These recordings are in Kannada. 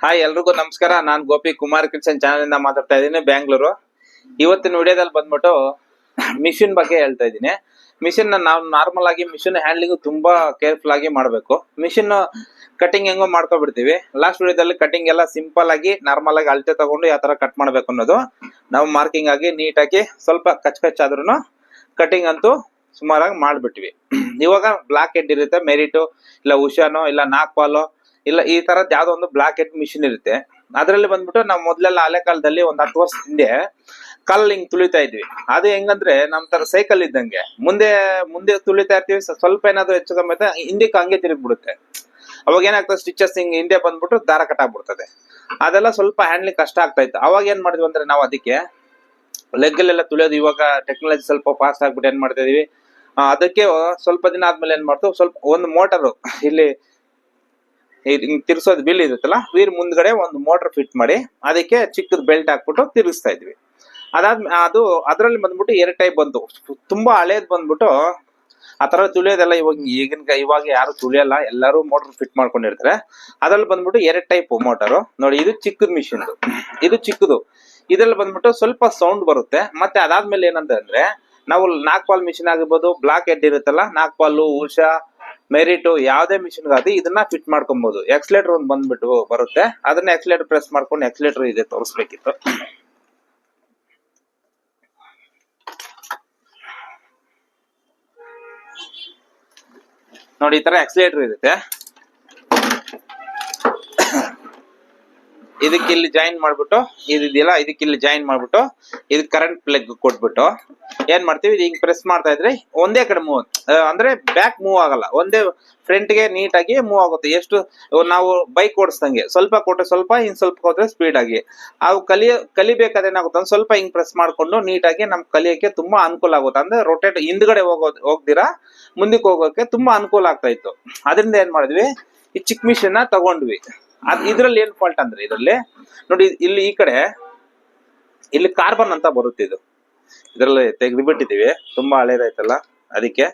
ಹಾಯ್ ಎಲ್ರಿಗೂ ನಮಸ್ಕಾರ. ನಾನು ಗೋಪಿ ಕುಮಾರ್ ಕಿಚನ್ ಚಾನಲ್ ಇಂದ ಮಾತಾಡ್ತಾ ಇದ್ದೀನಿ, ಬ್ಯಾಂಗ್ಳೂರು. ಇವತ್ತಿನ ವಿಡಿಯೋದಲ್ಲಿ ಬಂದ್ಬಿಟ್ಟು ಮಿಷಿನ್ ಬಗ್ಗೆ ಹೇಳ್ತಾ ಇದ್ದೀನಿ. ಮಿಷಿನ್ ನಾವು ನಾರ್ಮಲ್ ಆಗಿ ಮಿಷಿನ್ ಹ್ಯಾಂಡ್ಲಿಂಗ್ ತುಂಬಾ ಕೇರ್ಫುಲ್ ಆಗಿ ಮಾಡಬೇಕು. ಮಿಷಿನ್ ಕಟಿಂಗ್ ಹೆಂಗೋ ಮಾಡ್ಕೊಬಿಡ್ತೀವಿ. ಲಾಸ್ಟ್ ವಿಡಿಯೋದಲ್ಲಿ ಕಟಿಂಗ್ ಎಲ್ಲ ಸಿಂಪಲ್ ಆಗಿ ನಾರ್ಮಲ್ ಆಗಿ ಅಳತೆ ತಗೊಂಡು ಯಾವ ತರ ಕಟ್ ಮಾಡ್ಬೇಕು ಅನ್ನೋದು ನಾವು ಮಾರ್ಕಿಂಗ್ ಆಗಿ ನೀಟಾಗಿ ಸ್ವಲ್ಪ ಕಚ್ಚಾದ್ರೂ ಕಟಿಂಗ್ ಅಂತೂ ಸುಮಾರಾಗಿ ಮಾಡ್ಬಿಟ್ವಿ. ಇವಾಗ ಬ್ಲಾಕ್ ಹೆಡ್ ಇರುತ್ತೆ, ಮೆರಿಟು ಇಲ್ಲ ಉಷಾನೋ ಇಲ್ಲ ನಾಗ್ಪಾಲೋ ಇಲ್ಲ ಈ ತರದ್ ಯಾವ್ದೋ ಒಂದು ಬ್ಲಾಕ್ ಹೆಡ್ ಮಿಷಿನ್ ಇರುತ್ತೆ. ಅದ್ರಲ್ಲಿ ಬಂದ್ಬಿಟ್ಟು ನಾವು ಮೊದ್ಲೆಲ್ಲ ಹಳೆ ಕಾಲದಲ್ಲಿ ಒಂದ್ 10 ವರ್ಷ ಹಿಂದೆ ಕಲ್ ಹಿಂಗ್ ತುಳಿತಾ ಇದ್ವಿ. ಅದು ಹೆಂಗಂದ್ರೆ ನಮ್ ತರ ಸೈಕಲ್ ಇದ್ದಂಗೆ ಮುಂದೆ ಮುಂದೆ ತುಳಿತಾ ಇರ್ತೀವಿ, ಸ್ವಲ್ಪ ಏನಾದ್ರು ಹೆಚ್ಚು ಕಮ್ಮಿ ಹಿಂದಕ್ಕೆ ಹಂಗೆ ತಿರುಗ್ಬಿಡುತ್ತೆ. ಅವಾಗ ಏನಾಗ್ತದೆ, ಸ್ಟಿಚಸ್ ಹಿಂಗ್ ಹಿಂದೆ ಬಂದ್ಬಿಟ್ಟು ದಾರ ಕಟ್ಟಾಗ್ಬಿಡ್ತದೆ. ಅದೆಲ್ಲ ಸ್ವಲ್ಪ ಹ್ಯಾಂಡ್ಲಿಂಗ್ ಕಷ್ಟ ಆಗ್ತಾ ಇತ್ತು. ಅವಾಗ ಏನ್ ಮಾಡಿದ್ವಿ ಅಂದ್ರೆ ನಾವು ಅದಕ್ಕೆ ಲೆಗ್ಗಲ್ಲೆಲ್ಲ ತುಳಿಯೋದು. ಇವಾಗ ಟೆಕ್ನಾಲಜಿ ಸ್ವಲ್ಪ ಫಾಸ್ಟ್ ಆಗ್ಬಿಟ್ಟು ಏನ್ ಮಾಡ್ತಾ ಇದೀವಿ, ಅದಕ್ಕೆ ಸ್ವಲ್ಪ ದಿನ ಆದ್ಮೇಲೆ ಏನ್ ಮಾಡ್ತು, ಸ್ವಲ್ಪ ಒಂದು ಮೋಟರ್ ಇಲ್ಲಿ ತಿರ್ಸೋದು ಬಿಲ್ ಇರುತ್ತಲ್ಲ, ವೀರ್ ಮುಂದ್ಗಡೆ ಒಂದು ಮೋಟರ್ ಫಿಟ್ ಮಾಡಿ ಅದಕ್ಕೆ ಚಿಕ್ಕದ ಬೆಲ್ಟ್ ಹಾಕ್ಬಿಟ್ಟು ತಿರುಗಿಸ್ತಾ ಇದ್ವಿ. ಅದು ಅದ್ರಲ್ಲಿ ಬಂದ್ಬಿಟ್ಟು 2 ಟೈಪ್ ಬಂತು. ತುಂಬಾ ಹಳೇದ್ ಬಂದ್ಬಿಟ್ಟು ಆ ತರ ತುಳಿಯೋದೆಲ್ಲ ಇವಾಗ ಯಾರು ತುಳಿಯಲ್ಲ, ಎಲ್ಲರೂ ಮೋಟರ್ ಫಿಟ್ ಮಾಡ್ಕೊಂಡಿರ್ತಾರೆ. ಅದ್ರಲ್ಲಿ ಬಂದ್ಬಿಟ್ಟು 2 ಟೈಪ್ ಮೋಟರ್ ನೋಡಿ. ಇದು ಚಿಕ್ಕದ ಮಿಷಿನ್, ಇದು ಚಿಕ್ಕದು. ಇದ್ರಲ್ಲಿ ಬಂದ್ಬಿಟ್ಟು ಸ್ವಲ್ಪ ಸೌಂಡ್ ಬರುತ್ತೆ. ಮತ್ತೆ ಅದಾದ್ಮೇಲೆ ಏನಂತ ಅಂದ್ರೆ, ನಾವು ನಾಗ್ಪಾಲ್ ಮಿಷಿನ್ ಆಗಿರ್ಬೋದು, ಬ್ಲಾಕ್ ಹೆಡ್ ಇರುತ್ತಲ್ಲ, ನಾಗ್ಪಾಲು, ಉಷಾ, ಮೆರಿಟು ಯಾವ್ದೇ ಮಿಷಿನ್ ಗಾದಿ ಇದನ್ನ ಫಿಟ್ ಮಾಡ್ಕೊಬಹುದು. ಎಕ್ಸ್ಲೇಟರ್ ಒಂದು ಬಂದ್ಬಿಟ್ಟು ಬರುತ್ತೆ, ಅದನ್ನ ಎಕ್ಸ್ಲೇಟರ್ ಪ್ರೆಸ್ ಮಾಡ್ಕೊಂಡು ಎಕ್ಸ್ಲೇಟರ್ ಇದೆ ತೋರಿಸ್ಬೇಕಿತ್ತು. ನೋಡಿ, ಈ ತರ ಎಕ್ಸ್ಲೇಟರ್ ಇರುತ್ತೆ. ಇದಕ್ಕೆ ಇಲ್ಲಿ ಜಾಯಿನ್ ಮಾಡ್ಬಿಟ್ಟು ಇದೆಯಲ್ಲ, ಇದಕ್ಕೆ ಇಲ್ಲಿ ಜಾಯಿನ್ ಮಾಡ್ಬಿಟ್ಟು ಇದಕ್ಕೆ ಕರೆಂಟ್ ಪ್ಲಗ್ ಕೊಟ್ಬಿಟ್ಟು ಏನ್ ಮಾಡ್ತೀವಿ, ಹಿಂಗ್ ಪ್ರೆಸ್ ಮಾಡ್ತಾ ಇದ್ರೆ ಒಂದೇ ಕಡೆ ಮೂವ್, ಅಂದ್ರೆ ಬ್ಯಾಕ್ ಮೂವ್ ಆಗಲ್ಲ, ಒಂದೇ ಫ್ರಂಟ್ ಗೆ ನೀಟಾಗಿ ಮೂವ್ ಆಗುತ್ತೆ. ಎಷ್ಟು ನಾವು ಬೈಕ್ ಓಡಿಸ್ದಂಗೆ ಸ್ವಲ್ಪ ಕೊಟ್ರೆ ಸ್ವಲ್ಪ, ಇನ್ ಸ್ವಲ್ಪ ಕೊಟ್ರೆ ಸ್ಪೀಡ್ ಆಗಿ. ಅವು ಕಲಿಬೇಕಾದ್ರೆ ಏನಾಗುತ್ತೆ, ಸ್ವಲ್ಪ ಹಿಂಗ್ ಪ್ರೆಸ್ ಮಾಡ್ಕೊಂಡು ನೀಟಾಗಿ ನಮ್ ಕಲಿಯಕ್ಕೆ ತುಂಬಾ ಅನುಕೂಲ ಆಗುತ್ತೆ. ಅಂದ್ರೆ ರೊಟೇಟ್ ಹಿಂದ್ಗಡೆ ಹೋಗ್ದಿರಾ ಮುಂದಕ್ಕೆ ಹೋಗೋಕೆ ತುಂಬಾ ಅನುಕೂಲ ಆಗ್ತಾ ಇತ್ತು. ಅದರಿಂದ ಏನ್ ಮಾಡಿದ್ವಿ, ಈ ಚಿಕ್ಕ ಮಿಷಿನ್ ತಗೊಂಡ್ವಿ. ಇದ್ರಲ್ಲಿ ಏನ್ ಫಾಲ್ಟ್ ಅಂದ್ರೆ, ಇದ್ರಲ್ಲಿ ನೋಡಿ, ಇಲ್ಲಿ ಈ ಕಡೆ ಇಲ್ಲಿ ಕಾರ್ಬನ್ ಅಂತ ಬರುತ್ತೆ. ಇದ್ರಲ್ಲಿ ತೆಗೆದ್ಬಿಟ್ಟಿದೀವಿ, ತುಂಬಾ ಹಳೇದಾಯ್ತಲ್ಲ, ಅದಕ್ಕೆ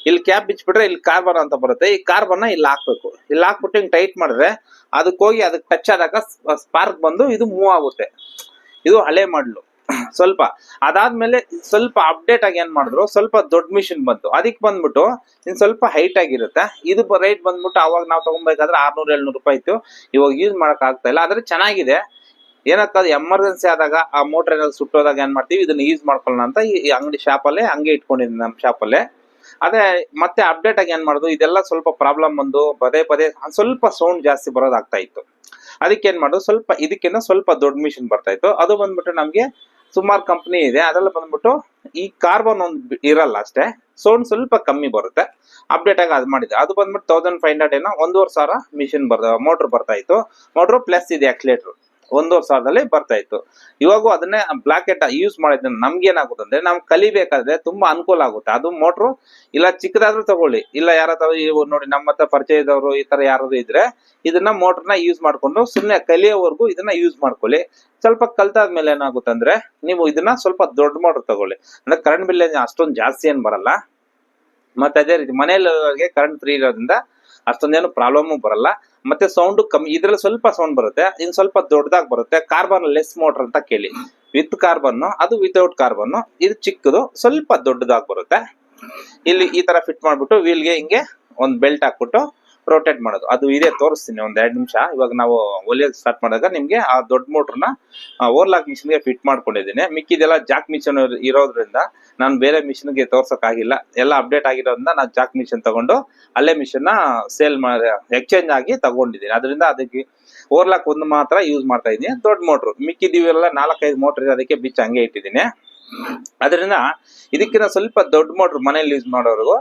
ಇಲ್ಲಿ ಕ್ಯಾಪ್ ಬಿಚ್ಬಿಟ್ರೆ ಇಲ್ಲಿ ಕಾರ್ಬನ್ ಅಂತ ಬರುತ್ತೆ. ಈ ಕಾರ್ಬನ್ ಇಲ್ಲಿ ಹಾಕ್ಬೇಕು. ಇಲ್ಲಿ ಹಾಕ್ಬಿಟ್ಟು ಹಿಂಗ್ ಟೈಟ್ ಮಾಡಿದ್ರೆ ಅದಕ್ಕೆ ಹೋಗಿ ಅದಕ್ಕೆ ಟಚ್ ಆದಾಗ ಸ್ಪಾರ್ಕ್ ಬಂದು ಇದು ಮೂವ್ ಆಗುತ್ತೆ. ಇದು ಹಳೆ ಮಾಡ್ಲು. ಸ್ವಲ್ಪ ಅದಾದ್ಮೇಲೆ ಸ್ವಲ್ಪ ಅಪ್ಡೇಟ್ ಆಗಿ ಏನ್ ಮಾಡಿದ್ರು, ಸ್ವಲ್ಪ ದೊಡ್ಡ ಮಿಷಿನ್ ಬಂತು. ಅದಕ್ಕೆ ಬಂದ್ಬಿಟ್ಟು ಇನ್ ಸ್ವಲ್ಪ ಹೈಟ್ ಆಗಿರುತ್ತೆ. ಇದು ರೈಟ್ ಬಂದ್ಬಿಟ್ಟು ಅವಾಗ ನಾವು ತಗೊಬೇಕಾದ್ರೆ 600-700 ರೂಪಾಯಿ ಇತ್ತು. ಇವಾಗ ಯೂಸ್ ಮಾಡಕ್ ಆಗ್ತಾ ಇಲ್ಲ. ಆದ್ರೆ ಚೆನ್ನಾಗಿದೆ. ಏನಕ್ಕದು ಎಮರ್ಜೆನ್ಸಿ ಆದಾಗ ಆ ಮೋಟರ್ ಏನಾದ್ರು ಸುಟ್ಟೋದಾಗ ಏನ್ ಮಾಡ್ತೀವಿ, ಇದನ್ನ ಯೂಸ್ ಮಾಡ್ಕೊಳ್ಳೋಣ ಅಂತ ಈ ಅಂಗಡಿ ಶಾಪಲ್ಲೇ ಹಂಗೆ ಇಟ್ಕೊಂಡಿದ್ದೀನಿ, ನಮ್ಮ ಶಾಪಲ್ಲೇ. ಅದೇ ಮತ್ತೆ ಅಪ್ಡೇಟ್ ಆಗಿ ಏನ್ ಮಾಡುದು, ಇದೆಲ್ಲ ಸ್ವಲ್ಪ ಪ್ರಾಬ್ಲಮ್ ಬಂದು ಪದೇ ಪದೇ ಸ್ವಲ್ಪ ಸೌಂಡ್ ಜಾಸ್ತಿ ಬರೋದಾಗ್ತಾ ಇತ್ತು. ಅದಕ್ಕೆ ಏನ್ ಮಾಡುದು, ಸ್ವಲ್ಪ ಇದಕ್ಕಿಂತ ಸ್ವಲ್ಪ ದೊಡ್ಡ ಮಿಷಿನ್ ಬರ್ತಾ ಇತ್ತು. ಅದು ಬಂದ್ಬಿಟ್ಟು ನಮ್ಗೆ ಸುಮಾರು ಕಂಪನಿ ಇದೆ. ಅದೆಲ್ಲ ಬಂದ್ಬಿಟ್ಟು ಈ ಕಾರ್ಬನ್ ಒಂದು ಇರಲ್ಲ ಅಷ್ಟೇ, ಸೌಂಡ್ ಸ್ವಲ್ಪ ಕಮ್ಮಿ ಬರುತ್ತೆ. ಅಪ್ಡೇಟ್ ಆಗಿ ಅದು ಮಾಡಿದೆ. ಅದು ಬಂದ್ಬಿಟ್ಟು 1500 ಏನೋ 1500 ಮಿಷಿನ್ ಮೋಟರ್ ಬರ್ತಾ ಇತ್ತು. ಮೋಟರ್ ಪ್ಲಸ್ ಇದೆ ಆಕ್ಸಿಲೇಟರ್ 1500ದಲ್ಲಿ ಬರ್ತಾ ಇತ್ತು. ಇವಾಗೂ ಅದನ್ನೇ ಬ್ಲಾಕ್ ಹೆಡ್ ಯೂಸ್ ಮಾಡಿದ್ರೆ ನಮ್ಗೆ ಏನಾಗುತ್ತೆ ಅಂದ್ರೆ, ನಾವು ಕಲಿಬೇಕಾದ್ರೆ ತುಂಬಾ ಅನುಕೂಲ ಆಗುತ್ತೆ. ಅದು ಮೋಟ್ರು ಇಲ್ಲ ಚಿಕ್ಕದಾದ್ರೂ ತಗೊಳ್ಳಿ, ಇಲ್ಲ ಯಾರಾದ್ರೂ ನೋಡಿ ನಮ್ಮ ಹತ್ರ ಪರಿಚಯದವರು ಈ ತರ ಯಾರಾದ್ರು ಇದ್ರೆ ಇದನ್ನ ಮೋಟರ್ನ ಯೂಸ್ ಮಾಡ್ಕೊಂಡು ಸುಮ್ನೆ ಕಲಿಯೋವರೆಗೂ ಇದನ್ನ ಯೂಸ್ ಮಾಡ್ಕೊಳ್ಳಿ. ಸ್ವಲ್ಪ ಕಲ್ತಾದ್ಮೇಲೆ ಏನಾಗುತ್ತೆ ಅಂದ್ರೆ, ನೀವು ಇದನ್ನ ಸ್ವಲ್ಪ ದೊಡ್ಡ ಮೋಟರ್ ತಗೊಳ್ಳಿ. ಅಂದ್ರೆ ಕರೆಂಟ್ ಬಿಲ್ ಅಷ್ಟೊಂದು ಜಾಸ್ತಿ ಏನ್ ಬರಲ್ಲ. ಮತ್ತೆ ಅದೇ ರೀತಿ ಮನೆಯಲ್ಲಿ ಕರೆಂಟ್ ಫ್ರೀ ಇರೋದ್ರಿಂದ ಅಷ್ಟೊಂದೇನು ಪ್ರಾಬ್ಲಮ್ ಬರಲ್ಲ. ಮತ್ತೆ ಸೌಂಡ್ ಕಮ್ಮಿ, ಇದ್ರಲ್ಲಿ ಸ್ವಲ್ಪ ಸೌಂಡ್ ಬರುತ್ತೆ, ಇನ್ ಸ್ವಲ್ಪ ದೊಡ್ಡದಾಗಿ ಬರುತ್ತೆ. ಕಾರ್ಬನ್ ಲೆಸ್ ಮೋಟರ್ ಅಂತ ಕೇಳಿ, ವಿತ್ ಕಾರ್ಬನ್, ಅದು ವಿತೌಟ್ ಕಾರ್ಬನ್. ಇದು ಚಿಕ್ಕದು, ಸ್ವಲ್ಪ ದೊಡ್ಡದಾಗಿ ಬರುತ್ತೆ. ಇಲ್ಲಿ ಈ ತರ ಫಿಟ್ ಮಾಡ್ಬಿಟ್ಟು ವೀಲ್ಗೆ ಹಿಂಗೆ ಒಂದ್ ಬೆಲ್ಟ್ ಹಾಕ್ಬಿಟ್ಟು ರೊಟೇಟ್ ಮಾಡೋದು. ಅದು ಇದೆ, ತೋರಿಸ್ತೀನಿ ಒಂದ್ 2 ನಿಮಿಷ. ಇವಾಗ ನಾವು ಒಲಿಯೋದು ಸ್ಟಾರ್ಟ್ ಮಾಡಿದಾಗ ನಿಮ್ಗೆ ಆ ದೊಡ್ಡ ಮೋಟರ್ನ ಓವರ್ಲಾಕ್ ಮಿಷಿನ್ಗೆ ಫಿಟ್ ಮಾಡ್ಕೊಂಡಿದ್ದೀನಿ. ಮಿಕ್ಕಿದೆಲ್ಲ ಜಾಕ್ ಮಿಷಿನ್ ಇರೋದ್ರಿಂದ ನಾನು ಬೇರೆ ಮಿಷಿನ್ಗೆ ತೋರ್ಸಕ್ ಆಗಿಲ್ಲ. ಎಲ್ಲ ಅಪ್ಡೇಟ್ ಆಗಿರೋದ್ರಿಂದ ನಾನು ಜಾಕ್ ಮಿಷಿನ್ ತಗೊಂಡು ಅಲ್ಲೇ ಮಿಷಿನ್ ನ ಸೇಲ್ ಮಾಡಿ ಎಕ್ಸ್ಚೇಂಜ್ ಆಗಿ ತಗೊಂಡಿದ್ದೀನಿ. ಅದರಿಂದ ಅದಕ್ಕೆ ಓವರ್ಲಾಕ್ ಒಂದು ಮಾತ್ರ ಯೂಸ್ ಮಾಡ್ತಾ ಇದ್ದೀನಿ, ದೊಡ್ಡ ಮೋಟ್ರು. ಮಿಕ್ಕಿದಿವೆಲ್ಲ 4-5 ಮೋಟರ್ ಇದೆ, ಅದಕ್ಕೆ ಬಿಚ್ಚ ಹಂಗೆ ಇಟ್ಟಿದ್ದೀನಿ. ಅದರಿಂದ ಇದಕ್ಕಿಂತ ಸ್ವಲ್ಪ ದೊಡ್ಡ ಮೋಟ್ರ್ ಮನೇಲಿ ಯೂಸ್ ಮಾಡೋರ್ಗು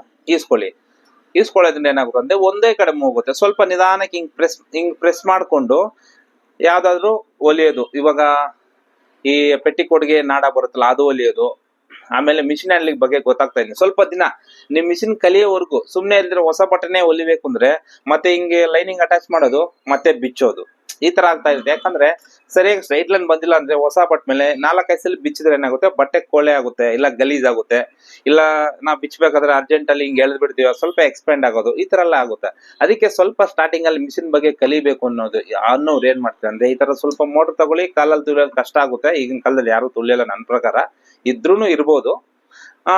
ಈಸ್ಕೊಳ್ಳೋದ್ರಿಂದ ಏನಾಗುತ್ತೆ ಅಂದ್ರೆ ಒಂದೇ ಕಡೆ ಹೋಗುತ್ತೆ. ಸ್ವಲ್ಪ ನಿಧಾನಕ್ಕೆ ಹಿಂಗ್ ಪ್ರೆಸ್ ಮಾಡ್ಕೊಂಡು ಯಾವ್ದಾದ್ರು ಒಲಿಯೋದು. ಇವಾಗ ಈ ಪೆಟ್ಟಿಕೋಟ್ಗೆ ನಾಡ ಬರುತ್ತಲ್ಲ, ಅದು ಒಲಿಯೋದು. ಆಮೇಲೆ ಮಿಷಿನ್ ಹ್ಯಾಂಡ್ಲಿಂಗ್ ಬಗ್ಗೆ ಗೊತ್ತಾಗ್ತಾ ಇದೆ. ಸ್ವಲ್ಪ ದಿನ ನಿಮ್ ಮಿಷಿನ್ ಕಲಿಯೋವರೆಗೂ ಸುಮ್ನೆ ಇದ್ರೆ ಹೊಸ ಬಟನೆ ಒಲಿಬೇಕು ಅಂದ್ರೆ ಮತ್ತೆ ಹಿಂಗೆ ಲೈನಿಂಗ್ ಅಟ್ಯಾಚ್ ಮಾಡೋದು, ಮತ್ತೆ ಬಿಚ್ಚೋದು, ಈ ತರ ಆಗ್ತಾ ಇದೆ. ಯಾಕಂದ್ರೆ ಸರಿಯಾಗಿ ಸ್ಟ್ರೈಟ್ ಲೈನ್ ಬಂದಿಲ್ಲ ಅಂದ್ರೆ ಹೊಸ ಬಟ್ ಮೇಲೆ 4-5 ಸಲ ಬಿಚ್ಚಿದ್ರೆ ಏನಾಗುತ್ತೆ, ಬಟ್ಟೆ ಕೊಳೆ ಆಗುತ್ತೆ, ಇಲ್ಲ ಗಲೀಜ್ ಆಗುತ್ತೆ, ಇಲ್ಲ ನಾವು ಬಿಚ್ಚಬೇಕಾದ್ರೆ ಅರ್ಜೆಂಟ್ ಅಲ್ಲಿ ಹಿಂಗ್ ಎಳ್ದ್ ಬಿಡ್ತೀವಿ, ಸ್ವಲ್ಪ ಎಕ್ಸ್ಪೆಂಡ್ ಆಗೋದು, ಈ ತರ ಎಲ್ಲ ಆಗುತ್ತೆ. ಅದಕ್ಕೆ ಸ್ವಲ್ಪ ಸ್ಟಾರ್ಟಿಂಗ್ ಅಲ್ಲಿ ಮಿಷಿನ್ ಬಗ್ಗೆ ಕಲಿಬೇಕು ಅನ್ನೋರು ಏನ್ ಮಾಡ್ತಾರೆ ಅಂದ್ರೆ, ಈ ತರ ಸ್ವಲ್ಪ ಮೋಟರ್ ತಗೊಳ್ಳಿ, ಕಾಲಲ್ಲಿ ತುಳಿಯೋದು ಕಷ್ಟ ಆಗುತ್ತೆ. ಈಗಿನ ಕಾಲದಲ್ಲಿ ಯಾರು ತುಳಿಯಲ್ಲ ನನ್ನ ಪ್ರಕಾರ, ಇದ್ರೂನು ಇರ್ಬೋದು. ಆ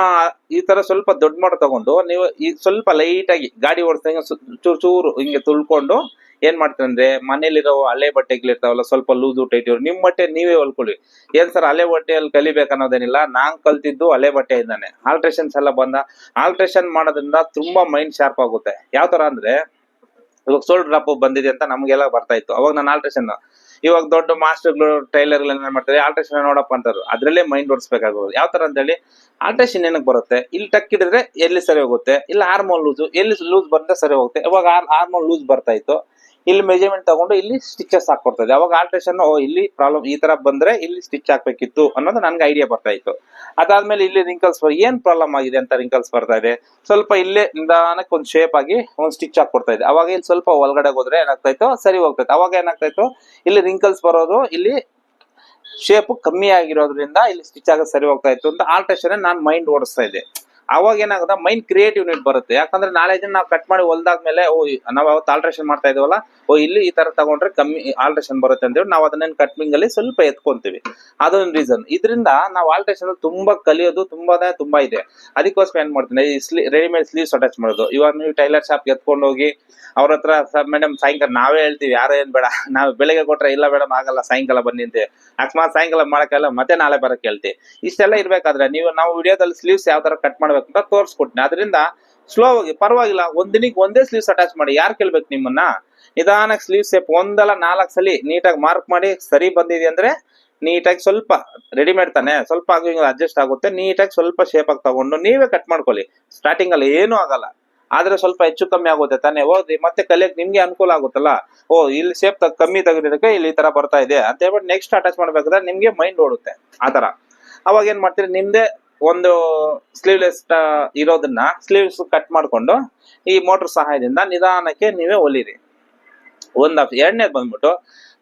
ಈ ತರ ಸ್ವಲ್ಪ ದೊಡ್ಡ ಮೋಟರ್ ತಗೊಂಡು ನೀವು ಈ ಸ್ವಲ್ಪ ಲೈಟ್ ಆಗಿ ಗಾಡಿ ಓಡಿಸ್ದಂಗೆ ಚೂರು ಚೂರು ಹಿಂಗೆ ತುಳ್ಕೊಂಡು ಏನ್ ಮಾಡ್ತೀರಿ ಅಂದ್ರೆ, ಮನೇಲಿರೋ ಹಳೆ ಬಟ್ಟೆಗಳಿರ್ತಾವಲ್ಲ, ಸ್ವಲ್ಪ ಲೂಸು ಟೈಟ್ ನಿಮ್ ಬಟ್ಟೆ ನೀವೇ ಹೊಲ್ಕೊಳ್ಳಿ. ಏನ್ ಸರ್ ಹಳೆ ಬಟ್ಟೆಯಲ್ಲಿ ಕಲಿಬೇಕು ಅನ್ನೋದೇನಿಲ್ಲ, ನಾನ್ ಕಲ್ತಿದ್ದು ಹಳೆ ಬಟ್ಟೆ ಇಂದಾನೆ. ಆಲ್ಟ್ರೇಷನ್ಸ್ ಎಲ್ಲ ಆಲ್ಟ್ರೇಷನ್ ಮಾಡೋದ್ರಿಂದ ತುಂಬಾ ಮೈಂಡ್ ಶಾರ್ಪ್ ಆಗುತ್ತೆ. ಯಾವ ತರ ಅಂದ್ರೆ, ಇವಾಗ ಸೋಲ್ಡ್ ಡ್ರಾಪ್ ಬಂದಿದೆ ಅಂತ ನಮ್ಗೆಲ್ಲ ಬರ್ತಾ ಇತ್ತು ಅವಾಗ ನಾನು ಆಲ್ಟ್ರೇಷನ್. ಇವಾಗ ದೊಡ್ಡ ಮಾಸ್ಟರ್ಗಳು ಟೈಲರ್ಗಳು ಏನ್ ಮಾಡ್ತಾರೆ, ಆಲ್ಟ್ರೇಷನ್ ನೋಡಪ್ಪ ಅಂತಾರು, ಅದ್ರಲ್ಲೇ ಮೈಂಡ್ ಓಡಿಸ್ಬೇಕಾಗೋದು. ಯಾವ ತರ ಅಂತ ಹೇಳಿ, ಆಲ್ಟ್ರೇಷನ್ ಏನಕ್ಕೆ ಬರುತ್ತೆ, ಇಲ್ಲಿ ಟಕ್ ಹಿಡಿದ್ರೆ ಎಲ್ಲಿ ಸರಿ ಹೋಗುತ್ತೆ, ಇಲ್ಲ ಆರ್ಮೋಲ್ ಲೂಸ್ ಎಲ್ಲಿ ಲೂಸ್ ಬಂದ್ರೆ ಸರಿ ಹೋಗುತ್ತೆ. ಇವಾಗ ಆರ್ಮೋಲ್ ಲೂಸ್ ಬರ್ತಾ ಇತ್ತು, ಇಲ್ಲಿ ಮೆಜರ್ಮೆಂಟ್ ತಗೊಂಡು ಇಲ್ಲಿ ಸ್ಟಿಚಸ್ ಹಾಕೊಡ್ತದೆ. ಅವಾಗ ಆಲ್ಟ್ರೇಷನ್ ಇಲ್ಲಿ ಪ್ರಾಬ್ಲಮ್ ಈ ತರ ಬಂದ್ರೆ ಇಲ್ಲಿ ಸ್ಟಿಚ್ ಹಾಕ್ಬೇಕಿತ್ತು ಅನ್ನೋದು ನನ್ಗೆ ಐಡಿಯಾ ಬರ್ತಾ ಇತ್ತು. ಅದಾದ್ಮೇಲೆ ಇಲ್ಲಿ ರಿಂಕಲ್ಸ್ ಏನ್ ಪ್ರಾಬ್ಲಮ್ ಆಗಿದೆ ಅಂತ ರಿಂಕಲ್ಸ್ ಬರ್ತಾ ಇದೆ, ಸ್ವಲ್ಪ ಇಲ್ಲೇ ನಿಧಾನಕ್ಕೆ ಒಂದು ಶೇಪ್ ಆಗಿ ಒಂದು ಸ್ಟಿಚ್ ಹಾಕೊಡ್ತಾ ಇದೆ. ಅವಾಗ ಇಲ್ಲಿ ಸ್ವಲ್ಪ ಒಳಗಡೆ ಹೋದ್ರೆ ಏನಾಗ್ತಾ ಇತ್ತು, ಸರಿ ಹೋಗ್ತೈತೆ. ಅವಾಗ ಏನಾಗ್ತಾ ಇತ್ತು, ಇಲ್ಲಿ ರಿಂಕಲ್ಸ್ ಬರೋದು, ಇಲ್ಲಿ ಶೇಪ್ ಕಮ್ಮಿ ಆಗಿರೋದ್ರಿಂದ ಇಲ್ಲಿ ಸ್ಟಿಚ್ ಆಗೋದು ಸರಿ ಹೋಗ್ತಾ ಇತ್ತು ಅಂತ ಆಲ್ಟ್ರೇಷನ್ ನಾನ್ ಮೈಂಡ್ ಓಡಿಸ್ತಾ ಇದ್ದೆ. ಅವಾಗ ಏನಾಗುತ್ತೆ, ಮೈಂಡ್ ಕ್ರಿಯೇಟಿವ್ ಯೂನಿಟ್ ಬರುತ್ತೆ. ಯಾಕಂದ್ರೆ ನಾಳೆ ದಿನ ನಾವು ಕಟ್ ಮಾಡಿ ಹೊಲ್ದಾದ್ಮೇಲೆ ನಾವು ಅವತ್ತು ಆಲ್ಟ್ರೇಷನ್ ಮಾಡ್ತಾ ಇದೀವಲ್ಲ, ಇಲ್ಲಿ ಈ ತರ ತಗೊಂಡ್ರೆ ಕಮ್ಮಿ ಆಲ್ಟ್ರೇಷನ್ ಬರುತ್ತೆ ಅಂತ ಹೇಳಿ ನಾವು ಅದನ್ನ ಕಟ್ಮಿಂಗ್ ಅಲ್ಲಿ ಸ್ವಲ್ಪ ಎತ್ಕೊಂತೀವಿ. ಅದೊಂದು ರೀಸನ್. ಇದರಿಂದ ನಾವು ಆಲ್ಟ್ರೇಷನ್ ತುಂಬಾ ಕಲಿಯೋದು ತುಂಬಾ ಇದೆ. ಅದಕ್ಕೋಸ್ಕರ ಏನ್ ಮಾಡ್ತೀನಿ, ಈ ರೆಡಿಮೇಡ್ ಸ್ಲೀವ್ಸ್ ಅಟ್ಯಾಚ್ ಮಾಡೋದು. ಇವಾಗ ನೀವು ಟೈಲರ್ ಶಾಪ್ ಎತ್ಕೊಂಡು ಹೋಗಿ ಅವ್ರ ಹತ್ರ, ಸರ್ ಮೇಡಮ್ ಸಾಯಂಕಾಲ ನಾವೇ ಹೇಳ್ತೀವಿ, ಯಾರೋ ಏನ್ ಬೇಡ, ನಾವು ಬೆಳಿಗ್ಗೆ ಕೊಟ್ರೆ ಇಲ್ಲ ಮೇಡಮ್ ಆಗಲ್ಲ, ಸಾಯಂಕಾಲ ಬನ್ನಿ ಅಂತ. ಅಕಸ್ಮಾತ್ ಸಾಯಂಕಾಲ ಮಾಡಕ್ಕೆಲ್ಲ ಮತ್ತೆ ನಾಳೆ ಬರಕ್ ಹೇಳ್ತಿ. ಇಷ್ಟೆಲ್ಲ ಇರ್ಬೇಕಾದ್ರೆ ನಾವು ವಿಡಿಯೋದಲ್ಲಿ ಸ್ಲೀವ್ಸ್ ಯಾವ ತರ ಕಟ್ ಮಾಡ್ಬೇಕು ಅಂತ ತೋರಿಸ್ಕೊಡ್ತೀನಿ. ಅದರಿಂದ ಸ್ಲೋ ಆಗಿ ಪರವಾಗಿಲ್ಲ, ದಿನಕ್ಕೆ ಒಂದೇ ಸ್ಲೀವ್ಸ್ ಅಟ್ಯಾಚ್ ಮಾಡಿ, ಯಾರು ಕೇಳ್ಬೇಕು ನಿಮ್ಮನ್ನ. ನಿಧಾನಕ್ಕೆ ಸ್ಲೀವ್ ಶೇಪ್ ಒಂದಲ್ಲ 4 ಸಲ ನೀಟಾಗಿ ಮಾರ್ಕ್ ಮಾಡಿ, ಸರಿ ಬಂದಿದೆ ಅಂದ್ರೆ ನೀಟಾಗಿ ಸ್ವಲ್ಪ ರೆಡಿಮೇಡ್ ತಾನೆ, ಸ್ವಲ್ಪ ಅಡ್ಜಸ್ಟ್ ಆಗುತ್ತೆ. ನೀಟಾಗಿ ಸ್ವಲ್ಪ ಶೇಪ್ ಆಗಿ ತಗೊಂಡು ನೀವೇ ಕಟ್ ಮಾಡ್ಕೊಳ್ಳಿ. ಸ್ಟಾರ್ಟಿಂಗ್ ಅಲ್ಲಿ ಏನೂ ಆಗಲ್ಲ, ಆದ್ರೆ ಸ್ವಲ್ಪ ಹೆಚ್ಚು ಕಮ್ಮಿ ಆಗುತ್ತೆ ತಾನೆ. ಓದಿ ಮತ್ತೆ ಕಲಿಯಕ್ ನಿಮ್ಗೆ ಅನುಕೂಲ ಆಗುತ್ತಲ್ಲ. ಇಲ್ಲಿ ಶೇಪ್ ಕಮ್ಮಿ ತೆಗೆದಿದ್ದಕ್ಕೆ ಇಲ್ಲಿ ಈ ತರ ಬರ್ತಾ ಇದೆ ಅಂತ ಹೇಳ್ಬಿಟ್ಟು ನೆಕ್ಸ್ಟ್ ಅಟ್ಯಾಚ್ ಮಾಡ್ಬೇಕಾದ್ರೆ ನಿಮ್ಗೆ ಮೈಂಡ್ ಓಡುತ್ತೆ. ಆತರ ಅವಾಗ ಏನ್ ಮಾಡ್ತೀರಿ, ನಿಮ್ದೇ ಒಂದು ಸ್ಲೀವ್ಲೆಸ್ ಇರೋದನ್ನ ಸ್ಲೀವ್ಸ್ ಕಟ್ ಮಾಡ್ಕೊಂಡು ಈ ಮೋಟರ್ ಸಹಾಯದಿಂದ ನಿಧಾನಕ್ಕೆ ನೀವೇ ಹೊಲಿರಿ. ಎರಡನೇದು ಬಂದ್ಬಿಟ್ಟು,